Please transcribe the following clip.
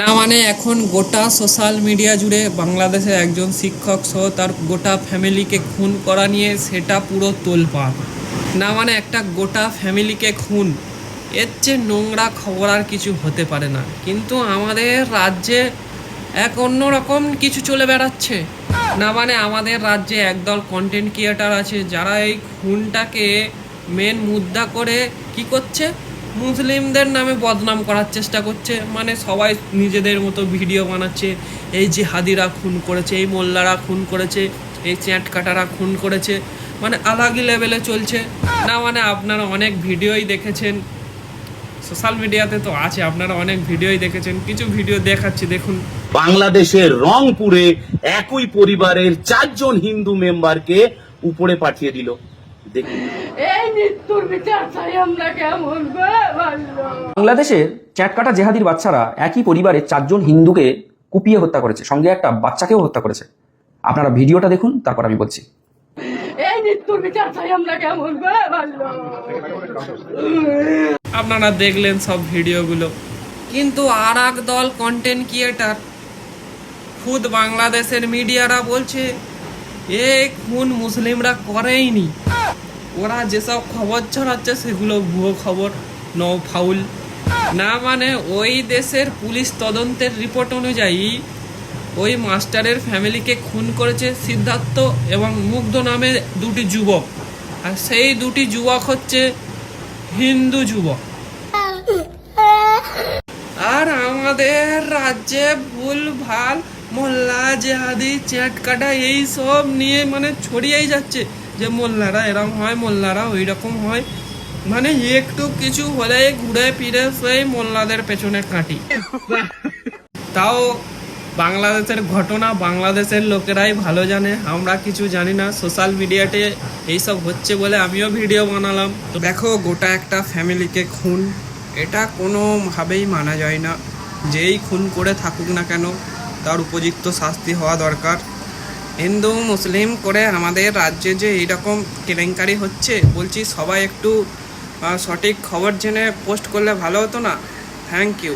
না মানে এখন গোটা সোশ্যাল মিডিয়া জুড়ে বাংলাদেশের একজন শিক্ষক সহ তার গোটা ফ্যামিলিকে খুন করা নিয়ে সেটা পুরো তোলপাড়। না মানে একটা গোটা ফ্যামিলিকে খুন, এর চেয়ে নোংরা খবর আর কিছু হতে পারে না। কিন্তু আমাদের রাজ্যে এক অন্যরকম কিছু চলে বেড়াচ্ছে। না মানে আমাদের রাজ্যে একদল কন্টেন্ট ক্রিয়েটার আছে যারা এই খুনটাকে মেন মুদ্রা করে কি করছে, মুসলিমদের নামে বদনাম করার চেষ্টা করছে। মানে সবাই নিজেদের মতো ভিডিও বানাচ্ছে, এই জিহাদিরা খুন করেছে, এই মোল্লারা খুন করেছে, এই চ্যাটকাটারা খুন করেছে, মানে আলাগি লেভেলে চলছে। না মানে আপনারা অনেক ভিডিওই দেখেছেন, সোশ্যাল মিডিয়াতে তো আছে, আপনারা অনেক ভিডিওই দেখেছেন। কিছু ভিডিও দেখাচ্ছি, দেখুন। বাংলাদেশের রংপুরে একই পরিবারের 4 জন হিন্দু মেম্বারকে উপরে পাঠিয়ে দিল। দেখুন, এই মৃত্যুর বিচার চাই আমরা কেমন বাংলাদেশের চ্যাটকাটা জেহাদির বাচ্চারা একই পরিবারের 4 জন হিন্দুকে কুপিয়ে হত্যা করেছে, সঙ্গে একটা বাচ্চাকেও হত্যা করেছে। আপনারা ভিডিওটা দেখুন, তারপর আমি বলছি। এই মৃত্যুর বিচার চাই আমরা কেমন আপনারা দেখলেন সব ভিডিওগুলো। কিন্তু আর এক দল কন্টেন্ট ক্রিয়েটার, খুদ বাংলাদেশের মিডিয়ারা বলছে এই খুন মুসলিমরা করেইনি, ওরা যেসব খবর ছড়াচ্ছে সেগুলো ভুয়ো খবর, নো ফাউল। না মানে ওই দেশের পুলিশ তদন্তের রিপোর্ট অনুযায়ী ওই মাস্টারের ফ্যামিলিকে খুন করেছে সিদ্ধার্থ এবং মুগ্ধ নামে 2টি যুবক, আর সেই 2টি যুবক হচ্ছে হিন্দু যুবক। আর আমাদের রাজ্যে ভুল ভাল মোল্লা জেহাদি চ্যাটকাটা এই সব নিয়ে মানে ছড়িয়েই যাচ্ছে যে মোল্লারা এরকম হয়, মোল্লারা ওই রকম হয়। মানে একটু কিছু হলে ঘুরে ফিরে সেই মোল্লাদের পেছনে কাটি। তাও বাংলাদেশের ঘটনা বাংলাদেশের লোকেরাই ভালো জানে, আমরা কিছু জানি না। সোশ্যাল মিডিয়াতে এইসব হচ্ছে বলে আমিও ভিডিও বানালাম। তো দেখো, গোটা একটা ফ্যামিলিকে খুন, এটা কোনোভাবেই মানা যায় না। যেই খুন করে থাকুক না কেন তার উপযুক্ত শাস্তি হওয়া দরকার। হিন্দু মুসলিম করে আমাদের রাজ্যে যে এইরকম কেলেঙ্কারি হচ্ছে, বলছি সবাই একটু সঠিক খবর জেনে পোস্ট করলে ভালো হতো না? Thank you.